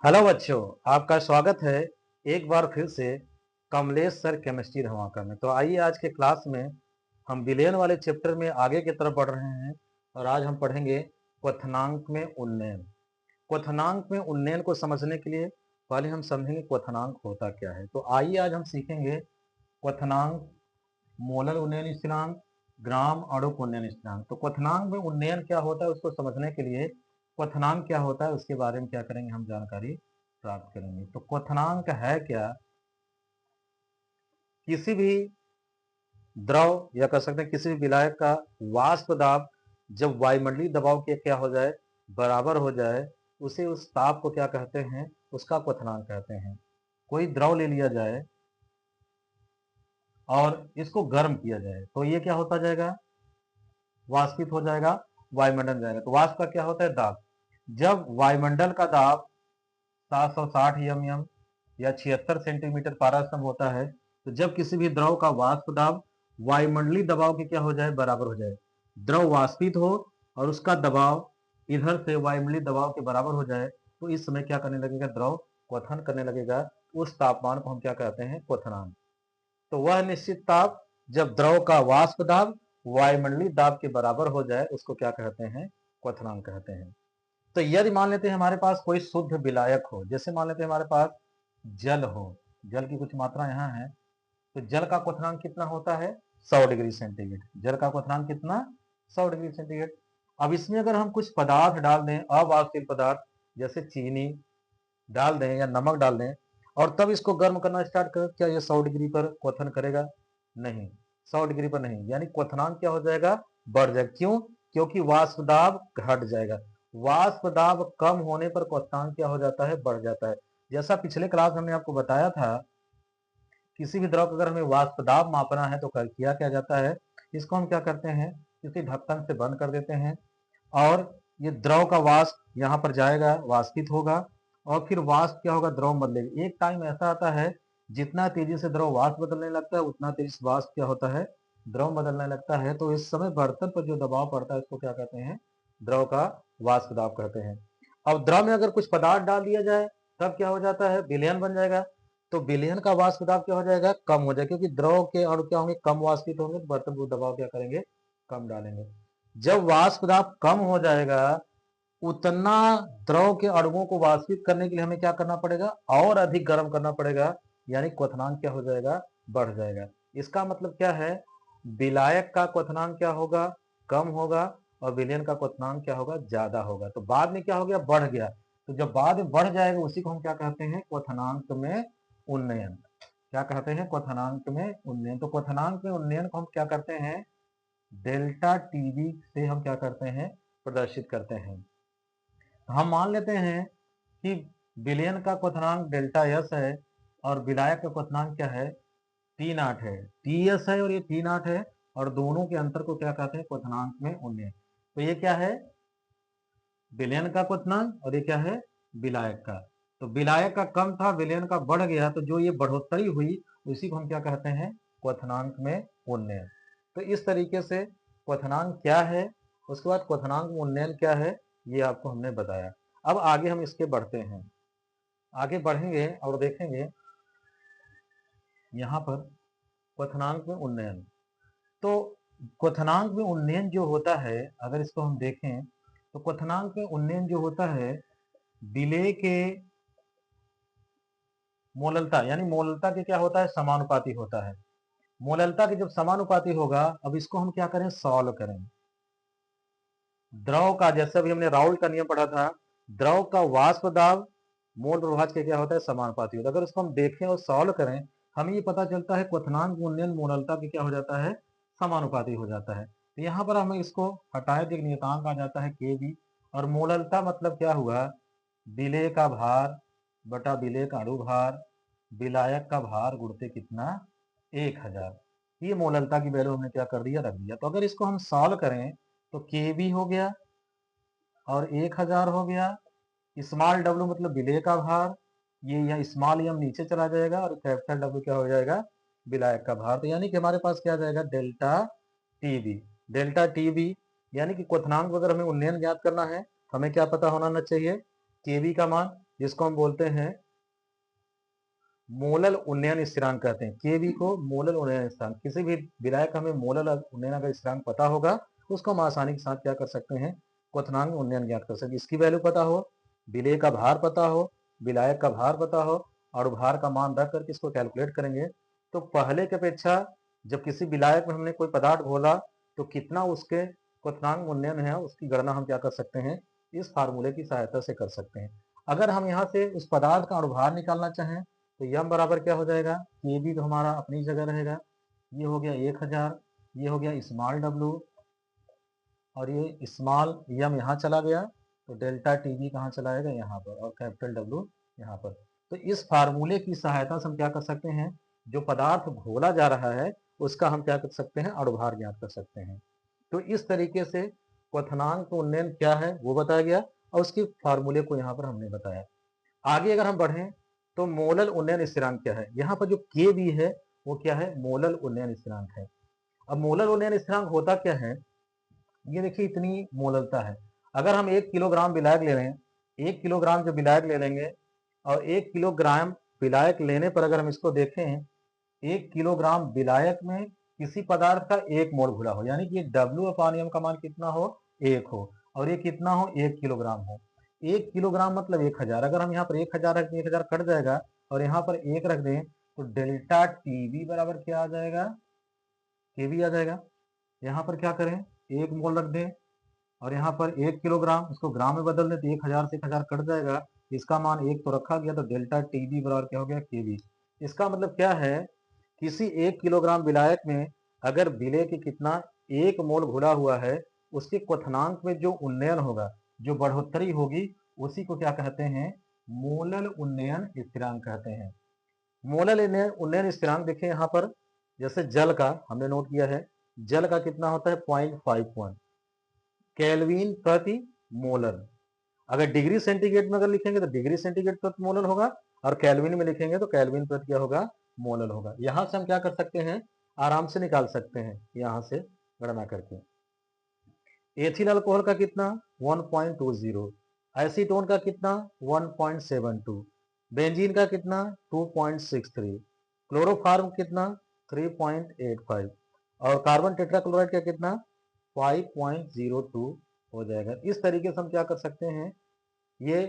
Hello बच्चों, आपका स्वागत है एक बार फिर से कमलेश सर केमिस्ट्री धमाका में। तो आइए आज के क्लास में हम विलयन वाले चैप्टर में आगे की तरफ बढ़ रहे हैं और आज हम पढ़ेंगे क्वथनांक में उन्नयन। क्वथनांक में उन्नयन को समझने के लिए पहले हम समझेंगे क्वथनांक होता क्या है। तो आइए आज हम सीखेंगे क्वथनांक, मोलर उन्नयन स्थिरांक, ग्राम अणुक उन्नयन स्थिरांक। तो क्वथनांक में उन्नयन क्या होता है उसको समझने के लिए क्वथनांक क्या होता है उसके बारे में क्या करेंगे, हम जानकारी प्राप्त करेंगे। तो क्वथनांक है क्या? किसी भी द्रव या कह सकते हैं किसी भी विलायक का वाष्प दाब जब वायुमंडलीय दबाव के क्या हो जाए, बराबर हो जाए, उसे उस ताप को क्या कहते हैं, उसका क्वथनांक कहते हैं। कोई द्रव ले लिया जाए और इसको गर्म किया जाए तो ये क्या होता जाएगा, वाष्पित हो जाएगा, वायुमंडल जाएगा। तो वाष्प का क्या होता है, दाब। जब वायुमंडल का दाब 760 एमएम या 76 सेंटीमीटर पारास्तंभ होता है, तो जब किसी भी द्रव का वाष्प दाब वायुमंडलीय दबाव के क्या हो जाए, बराबर हो जाए, द्रव वाष्पित हो और उसका दबाव इधर से वायुमंडलीय दबाव के बराबर हो जाए, तो इस समय क्या करने लगेगा, द्रव क्वथन करने लगेगा। उस तापमान को हम क्या कहते हैं, क्वथनांक। तो वह निश्चित ताप जब द्रव का वाष्प दाब वायुमंडलीय दाब के बराबर हो जाए उसको क्या कहते हैं, क्वथनांक कहते हैं। तो यदि मान लेते हैं हमारे पास कोई शुद्ध विलायक हो, जैसे मान लेते हैं हमारे पास जल हो, जल की कुछ मात्रा यहाँ है, तो जल का क्वथनांक कितना होता है, 100 डिग्री सेंटीग्रेड। जल का क्वथनांक कितना, 100 डिग्री सेंटीग्रेड। अब इसमें अगर हम कुछ पदार्थ डाल दें, अवाष्पशील पदार्थ जैसे चीनी डाल दें या नमक डाल दें और तब इसको गर्म करना स्टार्ट करें, क्या ये 100 डिग्री पर क्वथन करेगा? नहीं, 100 डिग्री पर नहीं। यानी क्वथनांक क्या हो जाएगा, बढ़ जाएगा। क्यों? क्योंकि वाष्प दाब घट जाएगा। वाष्प दाब कम होने पर क्वथनांक क्या हो जाता है, बढ़ जाता है। जैसा पिछले क्लास में हमने आपको बताया था, किसी भी द्रव का अगर हमें वाष्प दाब मापना है तो किया क्या जाता है, इसको हम क्या करते हैं, किसी ढक्कन से बंद कर देते हैं और ये द्रव का वाष्प यहाँ पर जाएगा, वाष्पित होगा और फिर वाष्प क्या होगा, द्रव बदलेगा। एक टाइम ऐसा आता है जितना तेजी से द्रव वाष्प बदलने लगता है उतना तेजी से वाष्प क्या होता है, द्रव बदलने लगता है। तो इस समय बर्तन पर जो दबाव पड़ता है उसको क्या कहते हैं, द्रव का वाष्प दाब कहते हैं। अब द्रव में अगर कुछ पदार्थ डाल दिया जाए तब क्या हो जाता है, विलयन बन जाएगा। तो विलयन का वाष्प दाब क्या हो जाएगा, कम हो जाएगा, क्योंकि द्रव के अणु क्या होंगे, कम वाष्पित होंगे, तो बर्तन को दबाव क्या करेंगे, कम डालेंगे। जब वाष्प दाब कम हो जाएगा उतना द्रव के अणुओं को वाष्पित करने के लिए हमें क्या करना पड़ेगा, और अधिक गर्म करना पड़ेगा। यानी क्वथनांक क्या हो जाएगा, बढ़ जाएगा। इसका मतलब क्या है, विलायक का क्वथनांक क्या होगा, कम होगा और विलयन का क्वथनांक क्या होगा, ज्यादा होगा। तो बाद में क्या हो गया, बढ़ गया। तो जब बाद में बढ़ जाएगा उसी को हम क्या कहते हैं, क्वथनांक में उन्नयन। क्या कहते हैं, क्वथनांक में उन्नयन। तो क्वथनांक में उन्नयन को हम क्या करते हैं, डेल्टा टीवी से हम क्या करते हैं, प्रदर्शित करते हैं। हम मान लेते हैं कि विलयन का क्वथनांक डेल्टा एस है और विलायक का क्वथनांक क्या है, टी नॉट है। टी एस है और ये टी नॉट है और दोनों के अंतर को क्या कहते हैं, क्वथनांक में उन्नयन। तो ये क्या है, विलयन का क्वथनांक और ये क्या है, विलायक का। तो विलायक का कम था, विलयन का बढ़ गया, तो जो ये बढ़ोतरी हुई उसी को हम क्या कहते हैं, क्वथनांक में उन्नयन। तो इस तरीके से क्वथनांक क्या है, उसके बाद क्वथनांक में उन्नयन क्या है, ये आपको हमने बताया। अब आगे हम इसके बढ़ते हैं, आगे बढ़ेंगे और देखेंगे यहाँ पर क्वथनांक में उन्नयन। तो क्वथनांक में उन्नयन जो होता है, अगर इसको हम देखें तो क्वथनांक में उन्नयन जो होता है, विलेय के मोललता, यानी मोललता के क्या होता है, समानुपाती होता है। मोललता के जब समानुपाती होगा, अब इसको हम क्या करें, सॉल्व करें। द्रव का, जैसे अभी हमने राउल्ट का नियम पढ़ा था, द्रव का वाष्प दाब मोल प्रभाज के क्या होता है, समानुपाती होता है। अगर इसको हम देखें और सॉल्व करें, हमें ये पता चलता है क्वथनांक उन्नयन मोललता के क्या हो जाता है, समानुपाती हो जाता है। तो यहाँ पर हमें इसको हटाए तो एक नियतांक आ जाता है के बी, और मोललता मतलब क्या हुआ, विलेय का भार बटा विलेय का अणुभार, विलायक का भार गुणते कितना, 1000। ये मोललता की वैल्यू हमने क्या कर दिया, रख दिया। तो अगर इसको हम सॉल्व करें तो के बी हो गया और 1000 हो गया। स्मॉल डब्ल्यू मतलब विलेय का भार, ये यहाँ स्मॉल एम नीचे चला जाएगा और कैपिटल डब्ल्यू क्या हो जाएगा, विलायक का भार। तो यानी कि हमारे पास क्या आ जाएगा, delta T B. Delta T B यानी कि क्वथनांक अगर हमें उन्नयन ज्ञात करना है, हमें क्या पता होना चाहिए, के बी का मान। जिसको हम बोलते हैं मोलल उन्नयन स्थिरांक कहते हैं। केवी को मोलल उन्नयन स्थिरांक, किसी भी विलायक का हमें मोलल उन्नयन अगर स्थिरांक पता होगा तो उसको हम आसानी के साथ क्या कर सकते हैं, क्वथनांक उन्नयन ज्ञात कर सकते हैं। इसकी वैल्यू पता हो, विलेय का भार पता हो, विलायक का भार पता हो, और भार का मान रख करके इसको कैलकुलेट करेंगे तो पहले की अपेक्षा जब किसी विलायक में हमने कोई पदार्थ घोला तो कितना उसके क्वथनांक उन्नयन है उसकी गणना हम क्या कर सकते हैं, इस फार्मूले की सहायता से कर सकते हैं। अगर हम यहाँ से उस पदार्थ का अणुभार निकालना चाहें तो यम बराबर क्या हो जाएगा, के बी तो हमारा अपनी जगह रहेगा, ये हो गया 1000, ये हो गया स्मॉल डब्लू, और ये स्मॉल यम यहाँ चला गया तो डेल्टा टी बी कहाँ चला जाएगा, यहाँ पर, और कैपिटल डब्लू यहाँ पर। तो इस फार्मूले की सहायता से हम क्या कर सकते हैं, जो पदार्थ घोला जा रहा है उसका हम क्या कर सकते हैं, अणुभार ज्ञात कर सकते हैं। तो इस तरीके से क्वथनांक उन्नयन क्या है वो बताया गया और उसके फार्मूले को यहाँ पर हमने बताया। आगे अगर हम बढ़ें तो मोलल उन्नयन स्थिरांक क्या है, यहाँ पर जो के बी है वो क्या है, मोलल उन्नयन स्थिरांक है। अब मोलल उन्नयन स्थिरांक होता क्या है, ये देखिए इतनी मोललता है। अगर हम 1 किलोग्राम विलायक ले रहे हैं, 1 किलोग्राम जब विलायक ले लेंगे और 1 किलोग्राम विलायक लेने पर अगर हम इसको देखें, 1 किलोग्राम विलायक में किसी पदार्थ का 1 मोल घुला हो, यानी कि डब्ल्यू अपान एम का मान कितना हो, 1 हो, और ये कितना हो, 1 किलोग्राम हो। 1 किलोग्राम मतलब 1000। अगर हम यहाँ पर 1000 रख दें, 1000 कट जाएगा, और यहाँ पर 1 रख दें तो डेल्टा टी बी बराबर क्या आ जाएगा, के बी आ जाएगा। यहाँ पर क्या करें, 1 मोल रख दें, और यहाँ पर 1 किलोग्राम, इसको ग्राम में बदल दें तो 1000 से 1000 कट जाएगा, इसका मान 1 तो रखा गया, तो डेल्टा टी बी बराबर क्या हो गया, के बी। इसका मतलब क्या है, किसी 1 किलोग्राम विलायक में अगर विलेय की कितना 1 मोल घुला हुआ है, उसके क्वथनांक में जो उन्नयन होगा, जो बढ़ोतरी होगी, उसी को क्या कहते हैं, मोलल उन्नयन स्थिरांक कहते हैं। मोलल उन्नयन स्थिरांक देखिए यहाँ पर, जैसे जल का हमने नोट किया है, जल का कितना होता है 0.51 केल्विन प्रति मोलर। अगर डिग्री सेंटीग्रेड में अगर लिखेंगे तो डिग्री सेंटीग्रेड प्रति मोलर होगा, और केल्विन में लिखेंगे तो केल्विन प्रति क्या होगा, मोलर होगा। यहां से हम क्या कर सकते हैं, आराम से निकाल सकते हैं यहां से गणना करके। एथिल अल्कोहल का कितना 1.20, एसीटोन का कितना 1.72, बेंजीन का कितना 2.63, क्लोरोफार्म कितना 3.85, और कार्बन टेट्राक्लोराइड का कितना 5.02 हो जाएगा। इस तरीके से हम क्या कर सकते हैं, ये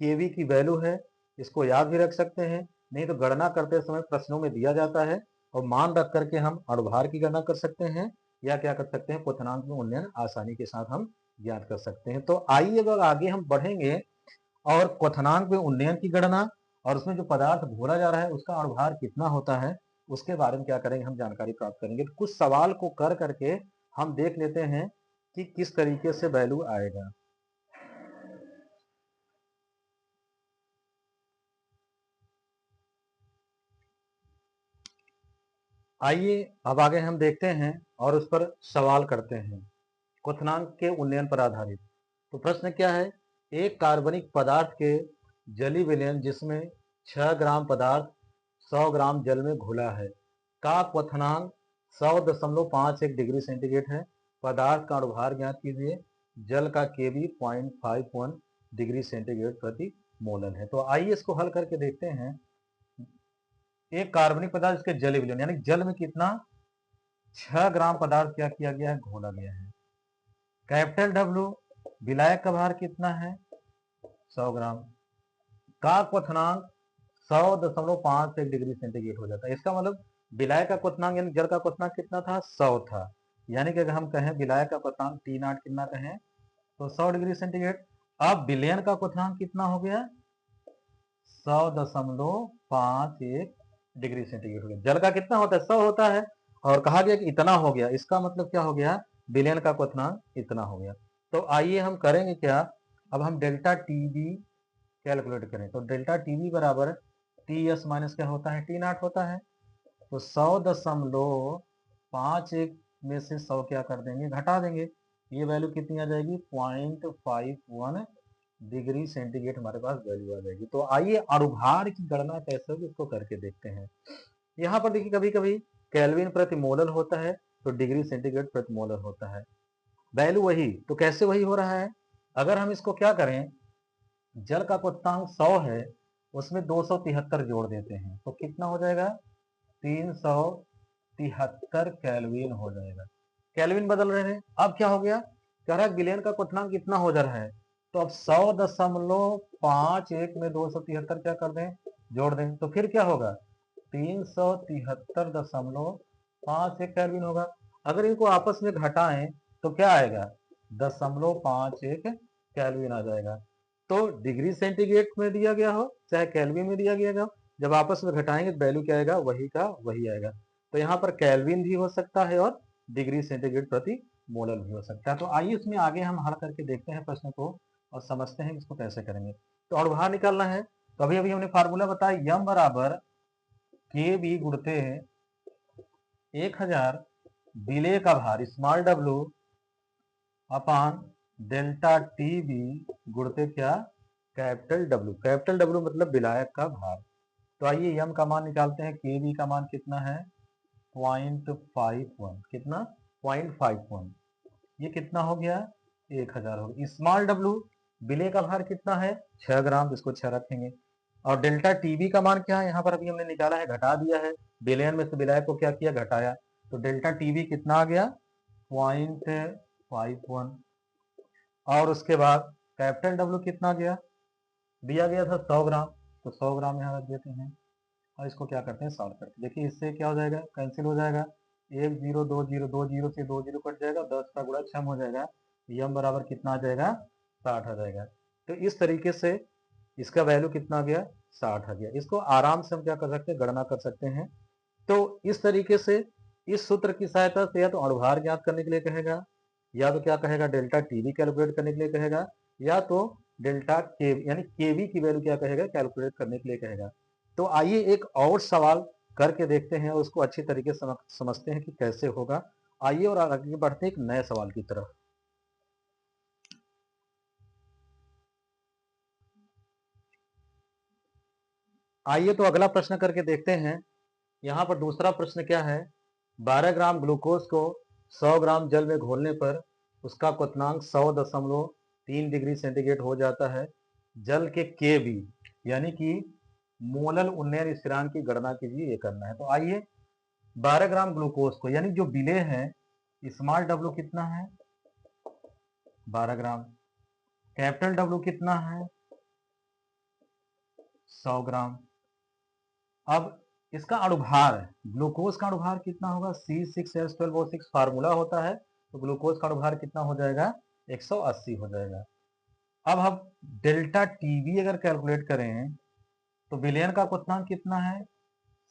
केवी की वैल्यू है, इसको याद भी रख सकते हैं, नहीं तो गणना करते समय प्रश्नों में दिया जाता है और मान रख करके हम अणुभार की गणना कर सकते हैं, या क्या कर सकते हैं, क्वथनांक में उन्नयन आसानी के साथ हम ज्ञात कर सकते हैं। तो आइए अब आगे हम बढ़ेंगे और क्वथनांक में उन्नयन की गणना और उसमें जो पदार्थ घोला जा रहा है उसका अणुभार कितना होता है उसके बारे में क्या करेंगे, हम जानकारी प्राप्त करेंगे। तो कुछ सवाल को कर करके हम देख लेते हैं कि किस तरीके से वैल्यू आएगा। आइए अब आगे हम देखते हैं और उस पर सवाल करते हैं क्वथनांक के उन्नयन पर आधारित। तो प्रश्न क्या है, एक कार्बनिक पदार्थ के जलीय विलयन जिसमें 6 ग्राम पदार्थ 100 ग्राम जल में घुला है का क्वथनांक 100.51 डिग्री सेंटीग्रेड है। पदार्थ का अणुभार ज्ञात कीजिए। जल का केबी 0.51 डिग्री सेंटीग्रेड प्रति मोलर है। तो आइए इसको हल करके देखते हैं। एक कार्बनिक पदार्थ इसके जलीय विलयन यानी जल में कितना 6 ग्राम पदार्थ क्या किया गया है, घोला गया है। कैपिटल डब्ल्यू विलायक का भार कितना है 100 ग्राम का क्वथनांक 100.51 डिग्री सेंटीग्रेड हो जाता है। इसका मतलब विलायक का क्वथनांक यानी जल का क्वथनांक कितना था 100 था, यानी कि अगर हम कहें विलायक का क्वथनांक टी नॉट कितना कहें तो 100 डिग्री सेंटीग्रेड। अब विलयन का क्वथनांक कितना हो गया 100.51 डिग्री सेंटीग्रेड हो गया। जल का कितना होता है 100 होता है, और कहा गया कि इतना हो गया, इसका मतलब क्या हो गया विलयन का क्वथनांक इतना हो गया। तो आइए हम करेंगे क्या, अब हम डेल्टा टी बी कैलकुलेट करें। तो डेल्टा टी बी बराबर टी एस माइनस क्या होता है टी नॉट होता है। तो 100.51 में से 100 क्या कर देंगे घटा देंगे, ये वैल्यू कितनी आ जाएगी 0.51 डिग्री सेंटीग्रेड हमारे पास वैल्यू आ जाएगी। तो आइए अणुभार की गणना कैसे होगी इसको करके देखते हैं। यहाँ पर देखिए कभी कभी केल्विन प्रति मोलर होता है तो डिग्री सेंटीग्रेड प्रति मोलर होता है, वैल्यू वही, तो कैसे वही हो रहा है। अगर हम इसको क्या करें जल का क्वथनांक 100 है, उसमें 273 जोड़ देते हैं तो कितना हो जाएगा, 373 केल्विन हो जाएगा। केल्विन बदल रहे हैं। अब क्या हो गया, कह रहा है विलयन का क्वथनांक कितना हो जा रहा है, तो अब 100.51 में 273 क्या कर दें, जोड़ दें, तो फिर क्या होगा, 373.51 केल्विन होगा। अगर इनको आपस में घटाएं तो क्या आएगा, 0.51 केल्विन आ जाएगा। तो डिग्री सेंटीग्रेड में दिया गया हो चाहे केल्विन में दिया गया हो, जब आपस में घटाएंगे तो वैल्यू क्या आएगा, वही का वही आएगा। तो यहाँ पर केल्विन भी हो सकता है और डिग्री सेंटीग्रेड प्रति मोलर भी हो सकता है। तो आइए इसमें आगे हम हल करके देखते हैं प्रश्न को और समझते हैं इसको कैसे करेंगे। तो और बाहर निकालना है, तो अभी अभी हमने फार्मूला बताया, यम बराबर के बी गुणते 1000 विलेय का भार स्मॉल डब्ल्यू अपान डेल्टा टी बी गुणते क्या, कैपिटल डब्ल्यू। कैपिटल डब्ल्यू मतलब विलायक का भार। तो आइए यम का मान निकालते हैं, के बी का मान कितना है, 0.51, कितना, 0.51, ये कितना हो गया, 1000 हो गया। स्मॉल डब्ल्यू विलेय का भार कितना है, 6 ग्राम, इसको 6 रखेंगे। और डेल्टा टीबी का मान क्या है, यहाँ पर अभी हमने निकाला है, घटा दिया है, विलयन में से विलायक को क्या किया, घटाया, तो डेल्टा टीबी कितना आ गया, 0.51। और उसके बाद कैपिटल डब्ल्यू कितना गया, दिया गया था 100 ग्राम, तो 100 ग्राम यहाँ रख देते हैं और इसको क्या करते हैं, सॉल्व करते हैं। देखिए इससे क्या हो जाएगा, कैंसिल हो जाएगा, 1 0 2 0 2 0 से 2 0 कट जाएगा, 10 का गुणा 6 हो जाएगा, यम बराबर कितना आ जाएगा, 60 आ जाएगा। तो इस तरीके से इसका वैल्यू कितना आ गया, 60 आ गया। इसको आराम से हम क्या कर सकते हैं, गणना कर सकते हैं। तो इस तरीके से इस सूत्र की सहायता से या तो अणुभार ज्ञात करने के लिए कहेगा, या तो क्या कहेगा, डेल्टा टीवी कैलकुलेट करने के लिए कहेगा, या तो डेल्टा के यानी केवी की वैल्यू क्या कहेगा, कैलकुलेट करने के लिए कहेगा। तो आइए एक और सवाल करके देखते हैं और उसको अच्छी तरीके से समझते हैं कि कैसे होगा। आइए और आगे बढ़ते हैं एक नए सवाल की तरफ। आइए तो अगला प्रश्न करके देखते हैं। यहाँ पर दूसरा प्रश्न क्या है, 12 ग्राम ग्लूकोज को 100 ग्राम जल में घोलने पर उसका क्वथनांक 100.3 डिग्री सेंटीग्रेड हो जाता है। जल के केबी यानी कि मोलल उन्नयन स्थिरांक की गणना कीजिए, ये करना है। तो आइए 12 ग्राम ग्लूकोज को यानी जो विलेय है, स्मॉल डब्ल्यू कितना है, 12 ग्राम, कैपिटल डब्ल्यू कितना है, 100 ग्राम। अब इसका अणुभार, ग्लूकोज का अणुभार कितना होगा, C6H12O6 फार्मूला होता है, तो ग्लूकोज का अणुभार कितना हो जाएगा, 180 हो जाएगा। अब हम डेल्टा टीवी अगर कैलकुलेट करें तो विलयन का क्वथनांक कितना है,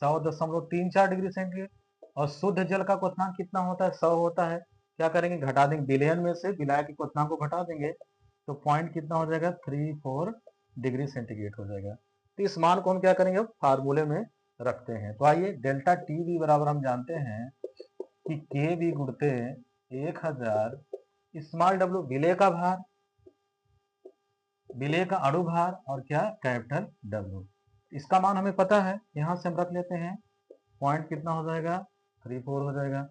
100.34 डिग्री सेंटीग्रेड, और शुद्ध जल का क्वथनांक कितना होता है, 100 होता है। क्या करेंगे, घटा देंगे, विलयन में से विलायक के क्वथनांक को घटा देंगे, तो पॉइंट कितना हो जाएगा, 34 डिग्री सेंटीग्रेड हो जाएगा। तो इस मान को हम क्या करेंगे, अब फार्मूले में रखते हैं। तो आइए डेल्टा टी बी बराबर हम जानते हैं कि के बी गुणते 1000 स्मॉल डब्ल्यू विलेय का भार, विलेय का अणु भार, और क्या, कैपिटल डब्ल्यू। इसका मान हमें पता है, यहां से हम रख लेते हैं, पॉइंट कितना हो जाएगा, 34 हो जाएगा।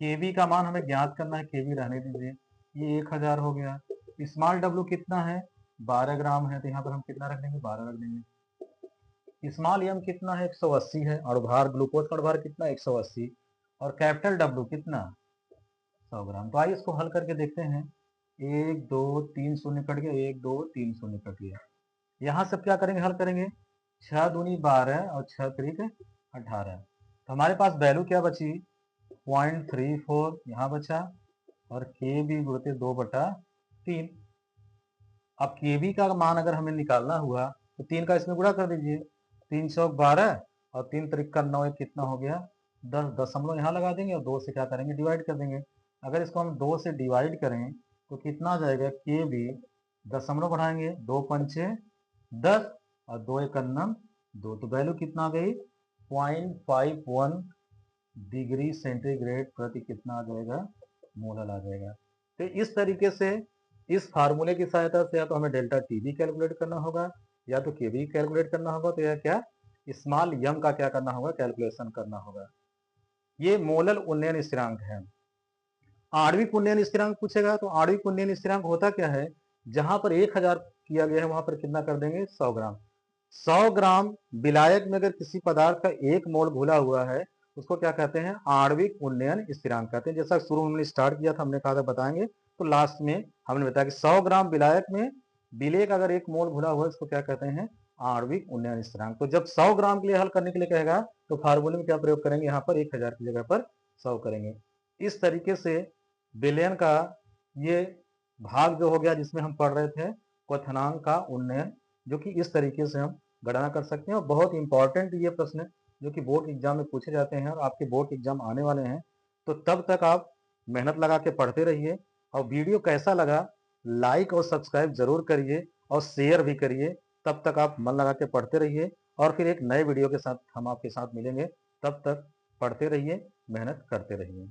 केवी का मान हमें ज्ञात करना है, केवी रहने दीजिए, ये 1000 हो गया। स्मॉल डब्ल्यू कितना है, 12 ग्राम है, तो यहाँ पर हम कितना रख देंगे, 12 रख देंगे। स्मॉल एम कितना है, 180 है, और भार ग्लूकोज का भार कितना, 180, और कैपिटल डब्ल्यू कितना, 100 ग्राम। तो आइए इसको हल करके देखते हैं। 1 2 3 शून्य कट गया, 1 2 3 शून्य कट गया। यहाँ सब क्या करेंगे, हल करेंगे, 6 दूनी 12 और 6 त्रिक 18। तो हमारे पास वैल्यू क्या बची, 0.34 यहाँ बचा, और के बी गुणते 2/3। अब के बी का मान अगर हमें निकालना हुआ तो 3 का इसमें गुणा कर दीजिए, 312 और 3 त्रिक का 9, कितना हो गया, 10। दशमलव यहाँ लगा देंगे और 2 से क्या करेंगे, डिवाइड कर देंगे। अगर इसको हम 2 से डिवाइड करें तो कितना आ जाएगा, के बी, दशमलव बढ़ाएंगे, 2 पंचे 10 और 2 एकन्नम 2, तो वैल्यू कितना आ गई, 0.51 डिग्री सेंटीग्रेड प्रति कितना आ जाएगा, मोलल आ जाएगा। तो इस तरीके से इस फार्मूले की सहायता से या तो हमें डेल्टा टी बी कैलकुलेट करना होगा, या तो के बी कैलकुलेट करना होगा, तो यह क्या, स्मॉल यम का क्या करना होगा, कैलकुलेशन करना होगा। ये मोलल उन्नयन स्थिरांक है। आणविक उन्नयन स्थिरांक पूछेगा तो आणविक उन्नयन स्थिरांक होता क्या है, जहां पर 1000 किया गया है वहां पर कितना कर देंगे 100 ग्राम। 100 ग्राम विलायक में अगर किसी पदार्थ का 1 मोल घुला हुआ है उसको क्या कहते हैं, आणविक उन्नयन स्थिरांक कहते हैं। जैसा शुरू में हमने स्टार्ट किया था, हमने कहा था बताएंगे, तो लास्ट में हमने बताया कि 100 ग्राम विलायक में विलेय का अगर 1 मोल घुला हुआ है इसको क्या कहते हैं, आणविक उन्नयन स्थिरांक। तो जब 100 ग्राम के लिए हल करने के लिए कहेगा तो फार्मूले में क्या प्रयोग करेंगे, यहाँ पर 1000 की जगह पर 100 करेंगे। इस तरीके से विलयन का ये भाग जो हो गया जिसमें हम पढ़ रहे थे क्वथनांक का उन्नयन, जो कि इस तरीके से हम गणना कर सकते हैं। और बहुत इंपॉर्टेंट ये प्रश्न जो कि बोर्ड एग्जाम में पूछे जाते हैं और आपके बोर्ड एग्जाम आने वाले हैं, तो तब तक आप मेहनत लगा के पढ़ते रहिए। और वीडियो कैसा लगा लाइक और सब्सक्राइब जरूर करिए और शेयर भी करिए। तब तक आप मन लगा के पढ़ते रहिए और फिर एक नए वीडियो के साथ हम आपके साथ मिलेंगे। तब तक पढ़ते रहिए, मेहनत करते रहिए।